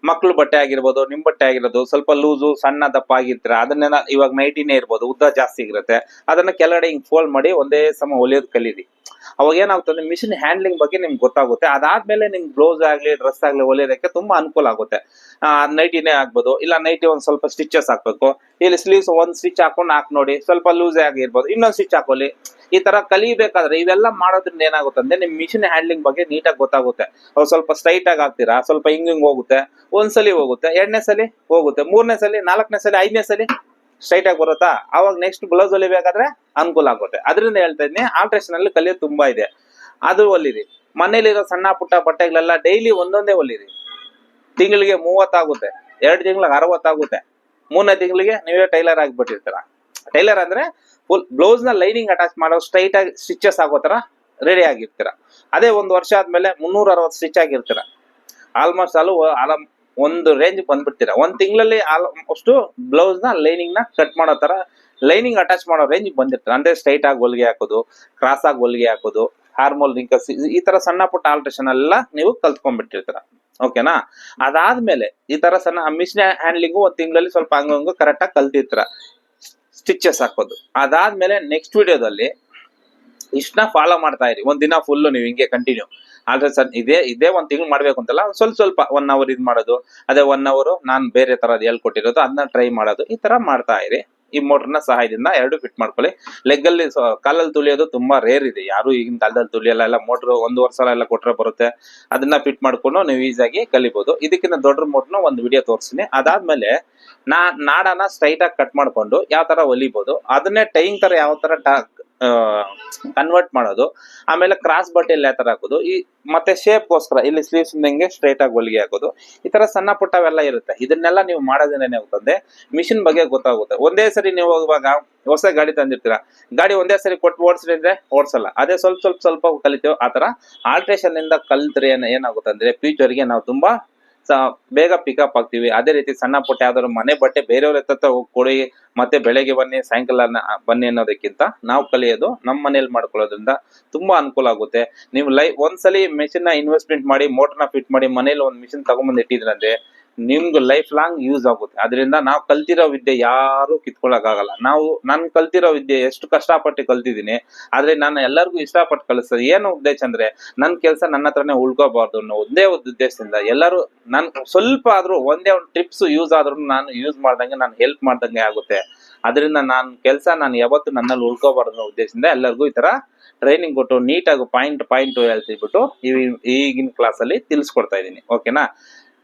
ಮಕ್ಳು ಬಟ್ಟೆ ಆಗಿರ್ಬೋದು, ನಿಮ್ ಬಟ್ಟೆ ಆಗಿರೋದು ಸ್ವಲ್ಪ ಲೂಸು ಸಣ್ಣ ದಪ್ಪ ಆಗಿರ್ತೀರ, ಅದನ್ನೆಲ್ಲ ಇವಾಗ ನೈಟಿನೇ ಇರ್ಬೋದು, ಉದ್ದ ಜಾಸ್ತಿ ಇರುತ್ತೆ, ಅದನ್ನ ಕೆಳಗಡೆ ಹಿಂಗ್ ಫೋಲ್ಡ್ ಮಾಡಿ ಒಂದೇ ಸಮ ಹೊಲಿಯೋದು ಕಲೀರಿ. ಅವಾಗ ಏನಾಗ್ತದೆ, ಮಿಷಿನ್ ಹ್ಯಾಂಡ್ಲಿಂಗ್ ಬಗ್ಗೆ ನಿಮ್ಗೆ ಗೊತ್ತಾಗುತ್ತೆ. ಅದಾದ್ಮೇಲೆ ನಿಮ್ಗೆ ಬ್ಲೌಸ್ ಆಗ್ಲಿ ಡ್ರೆಸ್ ಆಗ್ಲಿ ಹೊಲಿಯೋದಕ್ಕೆ ತುಂಬಾ ಅನುಕೂಲ ಆಗುತ್ತೆ. ನೈಟಿನೇ ಆಗ್ಬೋದು, ಇಲ್ಲ ನೈಟಿ ಒಂದ್ ಸ್ವಲ್ಪ ಸ್ಟಿಚಸ್ ಹಾಕ್ಬೇಕು, ಇಲ್ಲಿ ಸ್ಲೀವ್ಸ್ ಒಂದ್ ಸ್ಟಿಚ್ ಹಾಕೊಂಡು ನೋಡಿ, ಸ್ವಲ್ಪ ಲೂಸ್ ಆಗಿರ್ಬೋದು, ಇನ್ನೊಂದ್ ಸ್ಟಿಚ್ ಹಾಕೊಳ್ಳಿ. ಈ ತರ ಕಲಿಬೇಕಾದ್ರೆ ಇವೆಲ್ಲ ಮಾಡೋದ್ರಿಂದ ಏನಾಗುತ್ತೆ ಅಂದ್ರೆ, ನಿಮ್ ಮಿಷಿನ್ ಹ್ಯಾಂಡ್ಲಿಂಗ್ ಬಗ್ಗೆ ನೀಟಾಗಿ ಗೊತ್ತಾಗುತ್ತೆ. ಅವ್ ಸ್ವಲ್ಪ ಸ್ಟ್ರೈಟ್ ಆಗಿ ಹಾಕ್ತೀರಾ, ಸ್ವಲ್ಪ ಹಿಂಗ್ ಹೋಗುತ್ತೆ, ಒಂದ್ಸಲಿ ಹೋಗುತ್ತೆ, ಎರಡನೇ ಸಲಿ ಹೋಗುತ್ತೆ, ಮೂರನೇ ಸಲಿ, 4ನೇ ಸಲಿ, 5ನೇ ಸಲಿ ಸ್ಟ್ರೈಟ್ ಆಗಿ ಬರುತ್ತಾ, ಅವಾಗ ನೆಕ್ಸ್ಟ್ ಬ್ಲೌಸ್ ಹೊಲಿಬೇಕಾದ್ರೆ ಅನುಕೂಲ ಆಗುತ್ತೆ. ಅದರಿಂದ ಹೇಳ್ತಾ ಇದ್ದೀನಿ, ಆಲ್ಟ್ರೇಷನ್ ಅಲ್ಲಿ ಕಲಿಯೋದು ತುಂಬಾ ಇದೆ. ಅದು ಹೊಲಿರಿ. ಮನೇಲಿರೋ ಸಣ್ಣ ಪುಟ್ಟ ಬಟ್ಟೆಗಳೆಲ್ಲ ಡೈಲಿ ಒಂದೊಂದೇ ಹೊಲಿರಿ. ತಿಂಗಳಿಗೆ 30 ಆಗುತ್ತೆ, 2 ತಿಂಗಳಿಗೆ 60 ಆಗುತ್ತೆ, 3ನೇ ತಿಂಗಳಿಗೆ ನೀವೇ ಟೈಲರ್ ಆಗಿಬಿಟ್ಟಿರ್ತೀರ. ಟೈಲರ್ ಅಂದ್ರೆ ಫುಲ್ ಬ್ಲೌಸ್ ನ ಲೈನಿಂಗ್ ಅಟ್ಯಾಚ್ ಮಾಡೋ ಸ್ಟ್ರೈಟ್ ಆಗಿ ಸ್ಟಿಚಸ್ ಆಗೋ ತರ ರೆಡಿ ಆಗಿರ್ತೀರ. ಅದೇ 1 ವರ್ಷ ಆದ್ಮೇಲೆ 360 ಸ್ಟಿಚ್ ಆಗಿರ್ತೀರ. ಆಲ್ಮೋಸ್ಟ್ ಒಂದು ರೇಂಜ್ ಬಂದ್ಬಿಡ್ತೀರಾ. 1 ತಿಂಗಳಲ್ಲಿ ಆಲ್ಮೋಸ್ಟ್ ಬ್ಲೌಸ್ ನ ಲೈನಿಂಗ್ ನ ಕಟ್ ಮಾಡೋ ತರ ಲೈನಿಂಗ್ ಅಟ್ಯಾಚ್ ಮಾಡೋ ರೇಂಜ್ ಬಂದಿರ್ತಾರೆ. ಅಂದ್ರೆ ಸ್ಟ್ರೈಟ್ ಆಗಿ ಹೊಲಿಗೆ ಹಾಕೋದು, ಕ್ರಾಸ್ ಆಗಿ ಹೊಲಿಗೆ ಹಾಕೋದು, ಹಾರ್ಮೋಲ್ ರಿಂಕಲ್ಸ್, ಈ ತರ ಸಣ್ಣ ಪುಟ್ಟ ಆಲ್ಟ್ರೇಷನ್ ಎಲ್ಲ ನೀವು ಕಲ್ತ್ಕೊಂಡ್ಬಿಟ್ಟಿರ್ತೀರ. ಓಕೆನಾ? ಅದಾದ್ಮೇಲೆ ಈ ತರ ಸಣ್ಣ ಮಿಷಿನ್ ಹ್ಯಾಂಡ್ಲಿಂಗು 1 ತಿಂಗಳಲ್ಲಿ ಸ್ವಲ್ಪ ಹಂಗಂಗು ಕರೆಕ್ಟ್ ಆಗಿ ಕಲ್ತಿರ್ತೀರ, ಸ್ಟಿಚಸ್ ಹಾಕೋದು. ಅದಾದ್ಮೇಲೆ ನೆಕ್ಸ್ಟ್ ವಿಡಿಯೋದಲ್ಲಿ ಇಷ್ಟನ್ನ ಫಾಲೋ ಮಾಡ್ತಾ ಇರಿ. 1 ದಿನ ಫುಲ್ ನೀವು ಹಿಂಗೆ ಕಂಟಿನ್ಯೂ. ಆದ್ರೆ ಸರ್ ಇದೇ 1 ತಿಂಗಳು ಮಾಡ್ಬೇಕು ಅಂತಲ್ಲ, ಸ್ವಲ್ಪ 1 ಅವರ್ ಇದು ಮಾಡೋದು, ಅದೇ 1 ಅವರ್ ನಾನು ಬೇರೆ ತರದ್ ಹೇಳ್ಕೊಟ್ಟಿರೋದು ಅದನ್ನ ಟ್ರೈ ಮಾಡೋದು, ಈ ತರ ಮಾಡ್ತಾ ಇರಿ. ಈ ಮೋಟರ್ನ ಸಹಾಯದಿಂದ 2 ಫಿಟ್ ಮಾಡ್ಕೊಳ್ಳಿ. ಲೆಗ್ ಅಲ್ಲಿ ಕಾಲಲ್ಲಿ ತುಳಿಯೋದು ತುಂಬಾ ರೇರ್ ಇದೆ, ಯಾರು ಈಗಿನ ಕಾಲದಲ್ಲಿ ತುಳಿಯಲ್ಲ. ಎಲ್ಲ ಮೋಟರ್ 1 ವರ್ಷ ಎಲ್ಲ ಕೊಟ್ರೆ ಬರುತ್ತೆ, ಅದನ್ನ ಫಿಟ್ ಮಾಡ್ಕೊಂಡು ನೀವು ಈಸಿಯಾಗಿ ಕಲಿಬಹುದು. ಇದಕ್ಕಿಂತ ದೊಡ್ಡ ಮೋಟರ್ನ ಒಂದು ವಿಡಿಯೋ ತೋರಿಸ್ತೀನಿ. ಅದಾದ್ಮೇಲೆ ನಾಡನ ಸ್ಟ್ರೈಟ್ ಆಗಿ ಕಟ್ ಮಾಡ್ಕೊಂಡು ಯಾವ ತರ ಹೊಲಿಬಹುದು, ಅದನ್ನೇ ಟೈಯಿಂಗ್ ತರ ಯಾವ ತರ ಕನ್ವರ್ಟ್ ಮಾಡೋದು, ಆಮೇಲೆ ಕ್ರಾಸ್ ಬಟ್ಟೆಯಲ್ಲಿ ಯಾವ ತರ ಹಾಕೋದು, ಮತ್ತೆ ಶೇಪ್ಗೋಸ್ಕರ ಇಲ್ಲಿ ಸ್ಲೀವ್ಸ್ ಹಿಂಗೆ ಸ್ಟ್ರೈಟ್ ಆಗಿ ಹೊಲಿಗೆ ಹಾಕೋದು, ಈ ತರ ಸಣ್ಣ ಪುಟ್ಟವೆಲ್ಲ ಇರುತ್ತೆ. ಇದನ್ನೆಲ್ಲ ನೀವು ಮಾಡೋದೇನೆ ಹೋಗ್ತದೆ, ಮಿಷಿನ್ ಬಗ್ಗೆ ಗೊತ್ತಾಗುತ್ತೆ. ಒಂದೇ ಸರಿ ನೀವು ಇವಾಗ ಹೊಸ ಗಾಡಿ ತಂದಿರ್ತೀರ, ಗಾಡಿ ಒಂದೇ ಸರಿ ಕೊಟ್ಟು ಓಡಿಸ್ರಿ ಅಂದ್ರೆ ಓಡಿಸಲ್ಲ. ಅದೇ ಸ್ವಲ್ಪ ಕಲಿತೇವೆ. ಆತರ ಆಲ್ಟ್ರೇಷನ್ ಇಂದ ಕಲ್ತ್ರೆ ಏನಾಗುತ್ತೆ ಅಂದ್ರೆ, ಫ್ಯೂಚರ್ಗೆ ನಾವು ತುಂಬಾ ಬೇಗ ಪಿಕಪ್ ಆಗ್ತೀವಿ. ಅದೇ ರೀತಿ ಸಣ್ಣ ಪುಟ್ಟ ಯಾವ್ದಾದ್ರು ಮನೆ ಬಟ್ಟೆ ಬೇರೆಯವ್ರ ಹತ್ರ ಹೋಗಿ ಕೊಡಿ ಮತ್ತೆ ಬೆಳಗ್ಗೆ ಬನ್ನಿ ಸಾಯಂಕಾಲ ಬನ್ನಿ ಅನ್ನೋದಕ್ಕಿಂತ ನಾವು ಕಲಿಯೋದು ನಮ್ಮ ಮನೇಲಿ ಮಾಡ್ಕೊಳ್ಳೋದ್ರಿಂದ ತುಂಬಾ ಅನುಕೂಲ ಆಗುತ್ತೆ. ನೀವು ಒಂದ್ಸಲಿ ಮೆಷಿನ್ ನ ಇನ್ವೆಸ್ಟ್ಮೆಂಟ್ ಮಾಡಿ ಮೋಟರ್ನ ಫಿಟ್ ಮಾಡಿ ಮನೇಲಿ ಒಂದ್ ಮಿಷಿನ್ ತಗೊಂಡ್ಬಂದು ಇಟ್ಟಿದ್ರಂದ್ರೆ ನಿಮ್ಗೆ ಲೈಫ್ ಲಾಂಗ್ ಯೂಸ್ ಆಗುತ್ತೆ. ಅದರಿಂದ ನಾವು ಕಲ್ತಿರೋ ವಿದ್ಯೆ ಯಾರು ಕಿತ್ಕೊಳಕ್ ಆಗಲ್ಲ. ನಾನು ಕಲ್ತಿರೋ ವಿದ್ಯೆ ಎಷ್ಟು ಕಷ್ಟಪಟ್ಟು ಕಲ್ತಿದ್ದೀನಿ, ಆದ್ರೆ ನಾನು ಎಲ್ಲರಿಗೂ ಇಷ್ಟಪಟ್ಟು ಕಲಿಸ್ತದೆ. ಏನು ಉದ್ದೇಶ ಅಂದ್ರೆ ನನ್ ಕೆಲಸ ನನ್ನ ಹತ್ರನೇ ಉಳ್ಕೋಬಾರ್ದು ಅನ್ನೋ ಒಂದೇ ಒಂದು ಉದ್ದೇಶದಿಂದ ಎಲ್ಲರೂ ನನ್ ಸ್ವಲ್ಪ ಆದ್ರೂ ಒಂದೇ ಒಂದು ಟಿಪ್ಸ್ ಯೂಸ್ ಆದ್ರೂ ನಾನು ಯೂಸ್ ಮಾಡ್ದಂಗೆ ನಾನು ಹೆಲ್ಪ್ ಮಾಡ್ದಂಗೆ ಆಗುತ್ತೆ. ಅದರಿಂದ ನಾನು ಯಾವತ್ತು ನನ್ನಲ್ಲಿ ಉಳ್ಕೋಬಾರ್ದು ಅನ್ನೋ ಉದ್ದೇಶದಿಂದ ಎಲ್ಲರಿಗೂ ಈ ತರ ಟ್ರೈನಿಂಗ್ ಕೊಟ್ಟು ನೀಟಾಗಿ ಪಾಯಿಂಟ್ ಹೇಳ್ತಿಬಿಟ್ಟು ಈಗಿನ ಕ್ಲಾಸ್ ಅಲ್ಲಿ ತಿಳಿಸ್ಕೊಡ್ತಾ ಇದೀನಿ. ಓಕೆನಾ?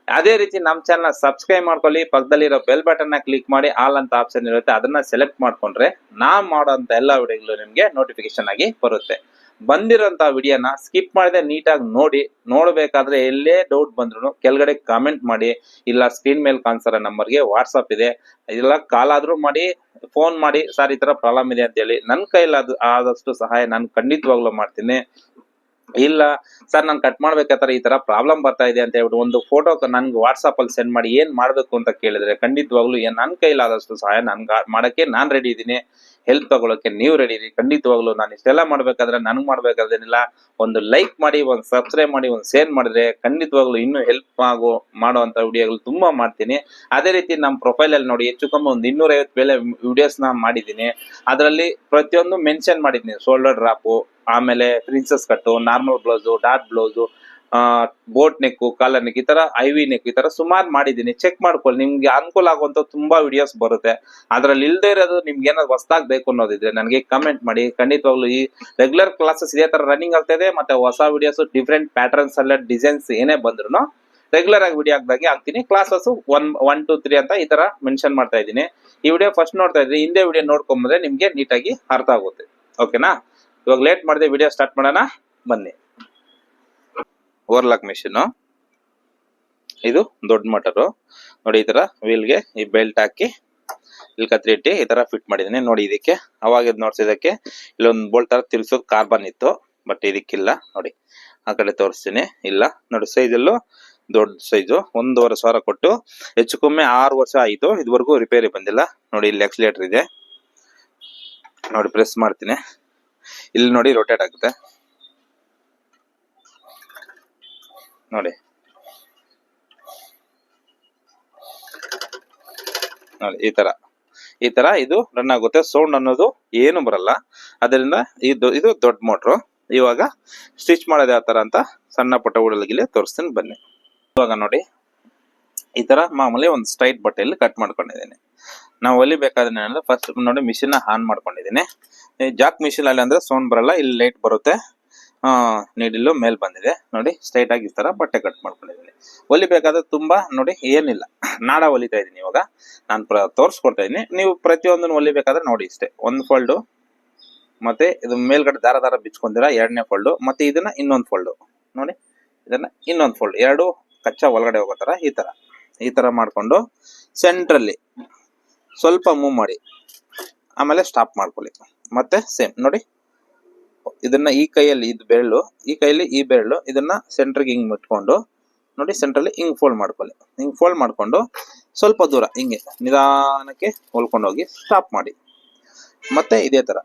ಅದೇ ರೀತಿ ನಮ್ಮ ಚಾನಲ್ ಸಬ್ಸ್ಕ್ರೈಬ್ ಮಾಡ್ಕೊಳ್ಳಿ, ಪಕ್ಕದಲ್ಲಿರೋ ಬೆಲ್ ಬಟನ್ ನ ಕ್ಲಿಕ್ ಮಾಡಿ ಆಲ್ ಅಂತ ಆಪ್ಷನ್ ಇರುತ್ತೆ, ಅದನ್ನ ಸೆಲೆಕ್ಟ್ ಮಾಡ್ಕೊಂಡ್ರೆ ನಾನ್ ಮಾಡೋಂತ ಎಲ್ಲಾ ವಿಡಿಯೋಗಳು ನಿಮ್ಗೆ ನೋಟಿಫಿಕೇಶನ್ ಆಗಿ ಬರುತ್ತೆ. ಬಂದಿರೋಂತ ವಿಡಿಯೋನ ಸ್ಕಿಪ್ ಮಾಡದೆ ನೀಟಾಗಿ ನೋಡ್ಬೇಕಾದ್ರೆ ಎಲ್ಲೇ ಡೌಟ್ ಬಂದ್ರು ಕೆಳಗಡೆ ಕಾಮೆಂಟ್ ಮಾಡಿ, ಇಲ್ಲ ಸ್ಕ್ರೀನ್ ಮೇಲೆ ಕಾಣಿಸೋ ನಂಬರ್ಗೆ ವಾಟ್ಸಪ್ ಇದೆ, ಇಲ್ಲ ಕಾಲ್ ಆದ್ರೂ ಮಾಡಿ, ಫೋನ್ ಮಾಡಿ, ಸರ್ ಈ ತರ ಪ್ರಾಬ್ಲಮ್ ಇದೆ ಅಂತ ಹೇಳಿ. ನನ್ನ ಕೈಲಿ ಆದಷ್ಟು ಸಹಾಯ ನಾನು ಖಂಡಿತವಾಗ್ಲೂ ಮಾಡ್ತೀನಿ. ಇಲ್ಲ ಸರ್ ನಾನು ಕಟ್ ಮಾಡ್ಬೇಕಾದ್ರೆ ಈ ತರ ಪ್ರಾಬ್ಲಮ್ ಬರ್ತಾ ಇದೆ ಅಂತ ಹೇಳ್ಬಿಟ್ಟು ಒಂದು ಫೋಟೋ ನನ್ಗೆ ವಾಟ್ಸಾಪ್ ಅಲ್ಲಿ ಸೆಂಡ್ ಮಾಡಿ ಏನ್ ಮಾಡ್ಬೇಕು ಅಂತ ಕೇಳಿದ್ರೆ ಖಂಡಿತವಾಗ್ಲೂ ನನ್ನ ಕೈಲಾದಷ್ಟು ಸಹಾಯ ಮಾಡಕ್ಕೆ ನಾನ್ ರೆಡಿ ಇದ್ದೀನಿ. ಹೆಲ್ಪ್ ತಗೊಳಕ್ಕೆ ನೀವು ರೆಡಿ ಇರಿ. ಖಂಡಿತವಾಗ್ಲೂ ನಾನು ಇಷ್ಟೆಲ್ಲ ಮಾಡ್ಬೇಕಾದ್ರೆ ನನ್ಗೆ ಮಾಡ್ಬೇಕಾದ್ರೇನಿಲ್ಲ, ಒಂದು ಲೈಕ್ ಮಾಡಿ, ಒಂದು ಸಬ್ಸ್ಕ್ರೈಬ್ ಮಾಡಿ, ಒಂದು ಶೇರ್ ಮಾಡಿದ್ರೆ ಖಂಡಿತವಾಗ್ಲೂ ಇನ್ನೂ ಹೆಲ್ಪ್ ಮಾಡುವಂತ ವಿಡಿಯೋಗಳು ತುಂಬಾ ಮಾಡ್ತೀನಿ. ಅದೇ ರೀತಿ ನಮ್ಮ ಪ್ರೊಫೈಲ್ ಅಲ್ಲಿ ನೋಡಿ ಹೆಚ್ಚು ಕಮ್ಮಿ ಒಂದು 250 ಮೇಲೆ ವಿಡಿಯೋಸ್ ನ ಮಾಡಿದ್ದೀನಿ. ಅದರಲ್ಲಿ ಪ್ರತಿಯೊಂದು ಮೆನ್ಷನ್ ಮಾಡಿದ್ದೀನಿ. ಶೋಲ್ಡರ್ ಡ್ರಾಪು, ಆಮೇಲೆ princess cut, normal blouse, dot blouse, boat neck, collar neck, ಈ ತರ ಐವಿ ನೆಕ್, ಈ ತರ ಸುಮಾರು ಮಾಡಿದ್ದೀನಿ. ಚೆಕ್ ಮಾಡ್ಕೊಳ್ಳಿ, ನಿಮ್ಗೆ ಅನುಕೂಲ ಆಗುವಂತ ತುಂಬಾ ವಿಡಿಯೋಸ್ ಬರುತ್ತೆ. ಅದ್ರಲ್ಲಿ ಇಲ್ದೇ ಇರೋದು ನಿಮ್ಗೆ ಏನಾದ್ರು ಹೊಸದಾಗಿ ಬೇಕು ಅನ್ನೋದಿದ್ರೆ ನನಗೆ ಕಮೆಂಟ್ ಮಾಡಿ. ಖಂಡಿತವಾಗ್ಲೂ ಈ ರೆಗ್ಯುಲರ್ ಕ್ಲಾಸಸ್ ಇದೇ ತರ ರನ್ನಿಂಗ್ ಆಗ್ತಾ ಇದೆ. ಮತ್ತೆ ಹೊಸ ವಿಡಿಯೋಸ್ ಡಿಫ್ರೆಂಟ್ ಪ್ಯಾಟರ್ನ್ಸ್ ಅಲ್ಲ ಡಿಸೈನ್ಸ್ ಏನೇ ಬಂದ್ರು ರೆಗ್ಯುಲರ್ ಆಗಿ ವಿಡಿಯೋ ಹಾಕ್ದಾಗೆ ಹಾಕ್ತೀನಿ. ಕ್ಲಾಸಸ್ 1, 2, 3 ಅಂತ ಈ ತರ ಮೆನ್ಷನ್ ಮಾಡ್ತಾ ಇದ್ದೀನಿ. ಈ ವಿಡಿಯೋ ಫಸ್ಟ್ ನೋಡ್ತಾ ಇದ್ರಿ, ಹಿಂದೆ ವಿಡಿಯೋ ನೋಡ್ಕೊಂಬಂದ್ರೆ ನಿಮ್ಗೆ ನೀಟಾಗಿ ಅರ್ಥ ಆಗುತ್ತೆ. ಓಕೆನಾ? ಇವಾಗ ಲೇಟ್ ಮಾಡದೆ ವಿಡಿಯೋ ಸ್ಟಾರ್ಟ್ ಮಾಡೋಣ, ಬನ್ನಿ. ಓವರ್ಲಾಕ್ ಮೆಷಿನ್ ಇದು ದೊಡ್ಡ ಮೋಟರು ನೋಡಿ. ಈ ತರ ವೀಲ್ಗೆ ಈ ಬೆಲ್ಟ್ ಹಾಕಿ ಇಲ್ಲಿ ಕತ್ರಿ ಇಟ್ಟು ಈ ತರ ಫಿಟ್ ಮಾಡಿದೀನಿ ನೋಡಿ. ಇದಕ್ಕೆ ಅವಾಗ ನೋಡ್ಸಿದಕ್ಕೆ ಇಲ್ಲೊಂದು ಬೋಲ್ಟ್ ತರ ತಿರ್ಸೋದು ಕಾರ್ಬನ್ ಇತ್ತು, ಬಟ್ ಇದಕ್ಕಿಲ್ಲ ನೋಡಿ. ಆ ಕಡೆ ತೋರಿಸ್ತೀನಿ, ಇಲ್ಲ ನೋಡಿ. ಸೈಜಲ್ಲೂ ದೊಡ್ಡ ಸೈಜು 1.5 ಸಾವಿರ ಕೊಟ್ಟು ಹೆಚ್ಚು ಕಮ್ಮಿ 6 ವರ್ಷ ಆಯಿತು, ಇದುವರೆಗೂ ರಿಪೇರಿ ಬಂದಿಲ್ಲ ನೋಡಿ. ಇಲ್ಲಿ ಆಕ್ಸಿಲೇಟರ್ ಇದೆ ನೋಡಿ, ಪ್ರೆಸ್ ಮಾಡ್ತೀನಿ, ಇಲ್ಲಿ ನೋಡಿ ರೊಟೇಟ್ ಆಗುತ್ತೆ ನೋಡಿ. ನೋಡಿ ಈ ತರ ಇದು ರನ್ ಆಗುತ್ತೆ. ಸೌಂಡ್ ಅನ್ನೋದು ಏನು ಬರಲ್ಲ. ಅದರಿಂದ ಇದು ದೊಡ್ಡ ಮೋಟ್ರು. ಇವಾಗ ಸ್ಟಿಚ್ ಮಾಡೋದು ಯಾವ ತರ ಅಂತ ಸಣ್ಣ ಪುಟ್ಟ ಉಡಲ್ಗಿಲೆ ತೋರಿಸ್ತೀನಿ ಬನ್ನಿ. ಇವಾಗ ನೋಡಿ ಈ ತರ ಮಾಮೂಲಿ ಒಂದು ಸ್ಟ್ರೈಟ್ ಬಟ್ಟೆಯಲ್ಲಿ ಕಟ್ ಮಾಡ್ಕೊಂಡಿದ್ದೀನಿ. ನಾವು ಹೊಲಿಬೇಕಾದ್ರೆ ಫಸ್ಟ್ ನೋಡಿ ಮಿಷಿನ್ ಆನ್ ಮಾಡ್ಕೊಂಡಿದ್ದೀನಿ. ಜಾಕ್ ಮಿಷಿನ್ ಅಲ್ಲಿ ಅಂದ್ರೆ ಸೌಂಡ್ ಬರಲ್ಲ, ಇಲ್ಲಿ ಲೈಟ್ ಬರುತ್ತೆ. ನೀಡಿಲ್ಲು ಮೇಲ್ ಬಂದಿದೆ ನೋಡಿ. ಸ್ಟ್ರೈಟ್ ಆಗಿ ಈ ತರ ಬಟ್ಟೆ ಕಟ್ ಮಾಡ್ಕೊಂಡಿದ್ದೀನಿ. ಹೊಲಿಬೇಕಾದ್ರೆ ತುಂಬಾ ನೋಡಿ ಏನಿಲ್ಲ, ನಾಡ ಹೊಲಿತಾ ಇದೀನಿ. ಇವಾಗ ನಾನು ತೋರಿಸ್ಕೊಡ್ತಾ ಇದೀನಿ. ನೀವು ಪ್ರತಿಯೊಂದನ್ನು ಹೊಲಿಬೇಕಾದ್ರೆ ನೋಡಿ ಇಷ್ಟೇ, ಒಂದು ಫೋಲ್ಡು, ಮತ್ತೆ ಇದು ಮೇಲ್ಗಡೆ ದಾರ ಬಿಚ್ಕೊಂಡಿರ 2ನೇ ಫೋಲ್ಡು, ಮತ್ತೆ ಇದನ್ನ ಇನ್ನೊಂದು ಫೋಲ್ಡು ನೋಡಿ, ಇದನ್ನ ಇನ್ನೊಂದು ಫೋಲ್ಡ್, 2 ಕಚ್ಚಾ ಒಳಗಡೆ ಹೋಗೋ ತರ ಈ ತರ ಮಾಡ್ಕೊಂಡು ಸೆಂಟ್ರಲ್ಲಿ ಸ್ವಲ್ಪ ಮೂವ್ ಮಾಡಿ, ಆಮೇಲೆ ಸ್ಟಾಪ್ ಮಾಡ್ಕೊಳ್ಳಿ. ಮತ್ತೆ ಸೇಮ್ ನೋಡಿ, ಇದನ್ನ ಈ ಕೈಯಲ್ಲಿ ಇದು ಬೆರಳು, ಈ ಕೈಯಲ್ಲಿ ಈ ಬೆರಳು, ಇದನ್ನ ಸೆಂಟ್ರಿಗೆ ಹಿಂಗ್ ಮುಟ್ಕೊಂಡು ನೋಡಿ, ಸೆಂಟ್ರಲ್ಲಿ ಹಿಂಗ್ ಫೋಲ್ಡ್ ಮಾಡ್ಕೊಳ್ಳಿ. ಹಿಂಗ್ ಫೋಲ್ಡ್ ಮಾಡ್ಕೊಂಡು ಸ್ವಲ್ಪ ದೂರ ಹಿಂಗೆ ನಿಧಾನಕ್ಕೆ ಹೊಲ್ಕೊಂಡು ಹೋಗಿ ಸ್ಟಾಪ್ ಮಾಡಿ. ಮತ್ತೆ ಇದೇ ತರ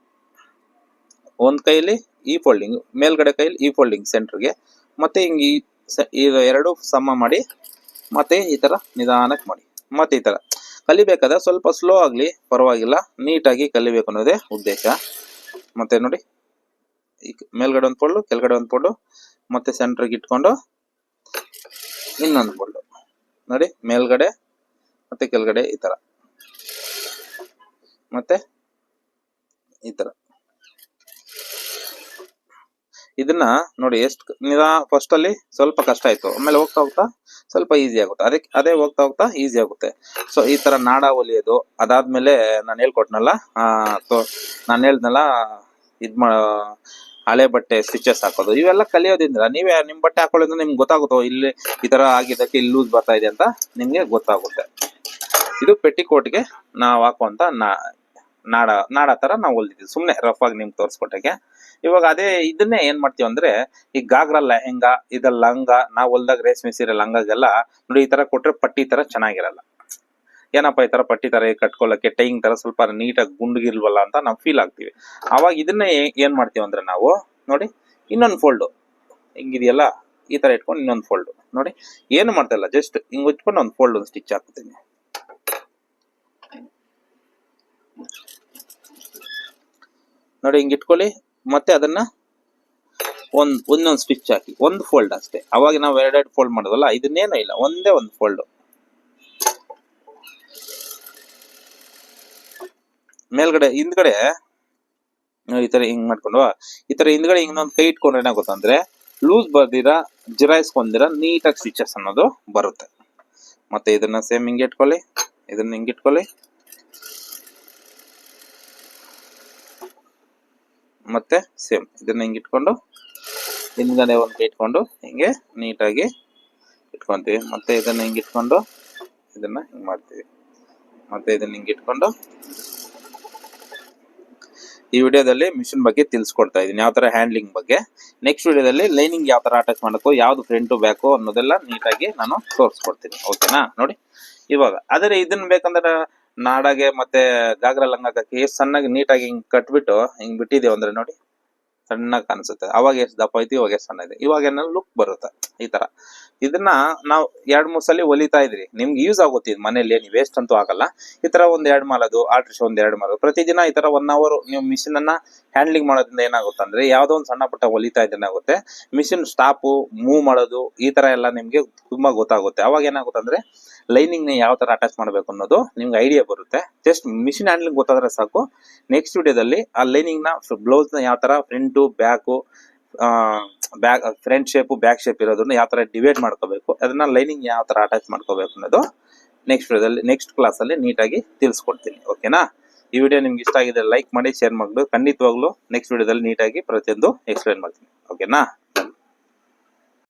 ಒಂದ್ ಕೈಯಲ್ಲಿ ಈ ಫೋಲ್ಡಿಂಗ್, ಮೇಲ್ಗಡೆ ಕೈಯಲ್ಲಿ ಈ ಫೋಲ್ಡಿಂಗ್ ಸೆಂಟ್ರಿಗೆ, ಮತ್ತೆ ಹಿಂಗೆ ಇದು 2 ಸಮ ಮಾಡಿ, ಮತ್ತೆ ಈ ತರ ನಿಧಾನಕ್ಕೆ ಮಾಡಿ. ಮತ್ತೆ ಈ ತರ ಕಲಿಬೇಕಾದ್ರೆ ಸ್ವಲ್ಪ ಸ್ಲೋ ಆಗ್ಲಿ ಪರವಾಗಿಲ್ಲ, ನೀಟಾಗಿ ಕಲಿಬೇಕು ಅನ್ನೋದೇ ಉದ್ದೇಶ. ಮತ್ತೆ ನೋಡಿ, ಮೇಲ್ಗಡೆ ಒಂದು ಫೋಲ್ಡು, ಕೆಳಗಡೆ ಒಂದು ಫೋಲ್ಡು, ಮತ್ತೆ ಸೆಂಟ್ರಿಗೆ ಇಟ್ಕೊಂಡು ಇನ್ನೊಂದು ಫೋಲ್ಡು ನೋಡಿ, ಮೇಲ್ಗಡೆ ಮತ್ತೆ ಕೆಳಗಡೆ ಈ ತರ, ಮತ್ತೆ ಈ ತರ. ಇದನ್ನ ನೋಡಿ ಎಷ್ಟು ಫಸ್ಟ್ ಅಲ್ಲಿ ಸ್ವಲ್ಪ ಕಷ್ಟ ಆಯ್ತು, ಆಮೇಲೆ ಹೋಗ್ತಾ ಸ್ವಲ್ಪ ಈಸಿ ಆಗುತ್ತೆ. ಅದೇ ಹೋಗ್ತಾ ಈಸಿ ಆಗುತ್ತೆ. ಸೊ ಈ ತರ ನಾಡ ಹೊಲಿಯೋದು, ಅದಾದ್ಮೇಲೆ ನಾನು ಹೇಳ್ಕೊಟ್ನಲ್ಲ, ನಾನು ಹೇಳ್ದಲ್ಲ ಹಳೆ ಬಟ್ಟೆ ಸ್ಟಿಚಸ್ ಹಾಕೋದು, ಇವೆಲ್ಲ ಕಲಿಯೋದ್ರಿಂದ ನೀವೇ ನಿಮ್ ಬಟ್ಟೆ ಹಾಕೊಳ್ಳೋದ್ರಿಂದ ನಿಮ್ಗೆ ಗೊತ್ತಾಗುತ್ತೋ ಇಲ್ಲಿ ಈ ತರ ಆಗಿದ್ದಕ್ಕೆ ಇಲ್ಲಿ ಲೂಸ್ ಬರ್ತಾ ಇದೆ ಅಂತ ನಿಮ್ಗೆ ಗೊತ್ತಾಗುತ್ತೆ. ಇದು ಪೆಟ್ಟಿಕೋಟ್ಗೆ ನಾವು ಹಾಕುವಂತ ನಾಡ ತರ ನಾವು ಹೊಲ್ದಿದ್ವಿ. ಸುಮ್ನೆ ರಫ್ ಆಗಿ ನಿಮ್ಗೆ ತೋರಿಸ್ಕೊಟ್ಟಕ್ಕೆ ಇವಾಗ ಅದೇ ಇದನ್ನೇ ಏನ್ ಮಾಡ್ತೀವಿ ಅಂದ್ರೆ ಈ ಗಾಗ್ರಾ ಲೆಹೆಂಗಾ ಇದ ಲಂಗ ನಾವ್ ಹೊಲ್ದಾಗ ರೇಷ್ಮೆ ಸೀರೆ ಲಂಗಾಗೆಲ್ಲ ನೋಡಿ ಈ ತರ ಕೊಟ್ರೆ ಪಟ್ಟಿ ತರ ಚೆನ್ನಾಗಿರಲ್ಲ. ಏನಪ್ಪಾ ಈ ತರ ಪಟ್ಟಿ ತರ ಕಟ್ಕೊಳ್ಳಕ್ಕೆ ಟೈಯಿಂಗ್ ತರ ಸ್ವಲ್ಪ ನೀಟಾಗಿ ಗುಂಡ್ಗಿಲ್ವಲ್ಲ ಅಂತ ನಾವು ಫೀಲ್ ಆಗ್ತೀವಿ. ಅವಾಗ ಇದನ್ನ ಏನ್ ಮಾಡ್ತೀವಿ ಅಂದ್ರೆ ನಾವು ನೋಡಿ ಇನ್ನೊಂದು ಫೋಲ್ಡ್ ಹಿಂಗಿದೆಯಲ್ಲ ಈ ತರ ಇಟ್ಕೊಂಡು ಇನ್ನೊಂದು ಫೋಲ್ಡ್ ನೋಡಿ ಏನು ಮಾಡ್ತಾ ಇಲ್ಲ, ಜಸ್ಟ್ ಹಿಂಗ್ ಇಟ್ಕೊಂಡು ಒಂದು ಫೋಲ್ಡ್ ಒಂದು ಸ್ಟಿಚ್ ಹಾಕ್ತೀನಿ ನೋಡಿ, ಹಿಂಗ್ ಇಟ್ಕೊಳ್ಳಿ. ಮತ್ತೆ ಅದನ್ನ ಒಂದೊಂದು ಸ್ಟಿಚ್ ಹಾಕಿ ಒಂದು ಫೋಲ್ಡ್ ಅಷ್ಟೇ. ಅವಾಗ ನಾವು ಎರಡೆರಡು ಫೋಲ್ಡ್ ಮಾಡೋದಲ್ಲ, ಇದನ್ನೇನೂ ಇಲ್ಲ, ಒಂದೇ ಒಂದು ಫೋಲ್ಡ್. ಮೇಲ್ಗಡೆ ಹಿಂದ್ಗಡೆ ಈ ತರ ಹಿಂಗ್ ಮಾಡ್ಕೊಂಡು ಈ ತರ ಹಿಂದ್ಗಡೆ ಇನ್ನೊಂದು ಕೈ ಇಟ್ಕೊಂಡ್ರೆ ಏನಾಗುತ್ತೆ ಅಂದ್ರೆ ಲೂಸ್ ಬರ್ದಿರ ಜಿರಾಯಿಸ್ಕೊಂಡಿರ ನೀಟಾಗಿ ಸ್ಟಿಚಸ್ ಅನ್ನೋದು ಬರುತ್ತೆ. ಮತ್ತೆ ಇದನ್ನ ಸೇಮ್ ಹಿಂಗೆ ಇಟ್ಕೊಳ್ಳಿ, ಇದನ್ನ ಹಿಂಗೆ ಇಟ್ಕೊಳ್ಳಿ, ಮತ್ತೆ ಸೇಮ್ ಇದನ್ನ ಹಿಂಗೆ ಇಟ್ಕೊಂಡು ಹಿಂದ್ಗಡೆ ಒಂದು ಕೈ ಇಟ್ಕೊಂಡು ಹಿಂಗೆ ನೀಟಾಗಿ ಇಟ್ಕೊಂತೀವಿ. ಮತ್ತೆ ಇದನ್ನ ಹಿಂಗೆ ಇಟ್ಕೊಂಡು ಇದನ್ನ ಹಿಂಗ್ ಮಾಡ್ತೀವಿ. ಮತ್ತೆ ಇದನ್ನ ಹಿಂಗೆ ಇಟ್ಕೊಂಡು ಈ ವಿಡಿಯೋದಲ್ಲಿ ಮಿಷಿನ್ ಬಗ್ಗೆ ತಿಳಿಸ್ಕೊಡ್ತಾ ಇದೀನಿ, ಯಾವ ತರ ಹ್ಯಾಂಡ್ಲಿಂಗ್ ಬಗ್ಗೆ. ನೆಕ್ಸ್ಟ್ ವಿಡಿಯೋದಲ್ಲಿ ಲೈನಿಂಗ್ ಯಾವ ತರ ಅಟ್ಯಾಚ್ ಮಾಡಬೇಕು, ಯಾವ್ದು ಫ್ರಂಟು ಬ್ಯಾಕು ಅನ್ನೋದೆಲ್ಲ ನೀಟಾಗಿ ನಾನು ತೋರಿಸ್ಕೊಡ್ತೀನಿ. ಓಕೆನಾ? ನೋಡಿ ಇವಾಗ ಆದರೆ ಇದನ್ನ ಬೇಕಂದ್ರೆ ನಾಡಾಗೆ ಮತ್ತೆ ಗಾಗ್ರಾ ಲಂಗಕ್ಕೆ ಎಷ್ಟು ಸಣ್ಣಗೆ ನೀಟಾಗಿ ಹಿಂಗ್ ಕಟ್ಬಿಟ್ಟು ಹಿಂಗ್ ಬಿಟ್ಟಿದೀವಿ ಅಂದ್ರೆ ನೋಡಿ ಸಣ್ಣಗೆ ಕಾಣಿಸುತ್ತೆ. ಅವಾಗ ಎಷ್ಟು ದಪ್ಪ ಐತಿ, ಇವಾಗ ಎಷ್ಟು ಸಣ್ಣ ಇದೆ, ಇವಾಗ ಏನೋ ಲುಕ್ ಬರುತ್ತೆ ಈ ತರ. ಇದನ್ನ ನಾವು 2-3 ಸಲ ಹೊಲಿತಾ ಇದ್ರಿ, ನಿಮ್ಗೆ ಯೂಸ್ ಆಗುತ್ತೆ ಇದು ಮನೇಲಿ, ನೀವು ವೇಸ್ಟ್ ಅಂತೂ ಆಗಲ್ಲ. ಈ ತರ ಒಂದ್ 2 ಮಾಲದು ಆಲ್ಟ್ರೇಷನ್ ಒಂದ್ 2 ಮಾಲದು ಪ್ರತಿದಿನ ಈ ತರ 1 ಅವರ್ ನೀವು ಮಿಷಿನ್ ಅನ್ನ ಹ್ಯಾಂಡ್ಲಿಂಗ್ ಮಾಡೋದ್ರಿಂದ ಏನಾಗುತ್ತೆ ಅಂದ್ರೆ ಯಾವ್ದೋ ಒಂದು ಸಣ್ಣ ಪುಟ್ಟ ಹೊಲಿತಾ ಇದ್ದೇನಾಗುತ್ತೆ, ಮಿಷಿನ್ ಸ್ಟಾಪು ಮೂವ್ ಮಾಡೋದು ಈ ತರ ಎಲ್ಲ ನಿಮ್ಗೆ ತುಂಬಾ ಗೊತ್ತಾಗುತ್ತೆ. ಅವಾಗ ಏನಾಗುತ್ತೆ ಅಂದ್ರೆ ಲೈನಿಂಗ್ ನ ಯಾವ ತರ ಅಟ್ಯಾಚ್ ಮಾಡಬೇಕು ಅನ್ನೋದು ನಿಮ್ಗೆ ಐಡಿಯಾ ಬರುತ್ತೆ. ಜಸ್ಟ್ ಮಿಷಿನ್ ಹ್ಯಾಂಡ್ಲಿಂಗ್ ಗೊತ್ತಾದ್ರೆ ಸಾಕು. ನೆಕ್ಸ್ಟ್ ವಿಡಿಯೋದಲ್ಲಿ ಆ ಲೈನಿಂಗ್ ನ ಬ್ಲೌಸ್ ನ ಯಾವ ತರ front back back front shape back shape ಇರೋದನ್ನ ಯಾವ ತರ ಡಿವೈಡ್ ಮಾಡ್ಕೋಬೇಕು, ಅದನ್ನ ಲೈನಿಂಗ್ ಯಾವ ತರ ಅಟ್ಯಾಚ್ ಮಾಡ್ಕೋಬೇಕು ಅನ್ನೋದು ನೆಕ್ಸ್ಟ್ ವಿಡಿಯೋದಲ್ಲಿ ನೆಕ್ಸ್ಟ್ ಕ್ಲಾಸ್ ಅಲ್ಲಿ ನೀಟಾಗಿ ತಿಳಿಸ್ಕೊಡ್ತೀನಿ. ಓಕೆನಾ? ಈ ವಿಡಿಯೋ ನಿಮ್ಗೆ ಇಷ್ಟ ಆಗಿದೆ ಲೈಕ್ ಮಾಡಿ, ಶೇರ್ ಮಾಡಿ. ಖಂಡಿತವಾಗ್ಲೂ ನೆಕ್ಸ್ಟ್ ವಿಡಿಯೋದಲ್ಲಿ ನೀಟಾಗಿ ಪ್ರತಿಯೊಂದು ಎಕ್ಸ್ಪ್ಲೈನ್ ಮಾಡ್ತೀನಿ. ಓಕೆನಾ?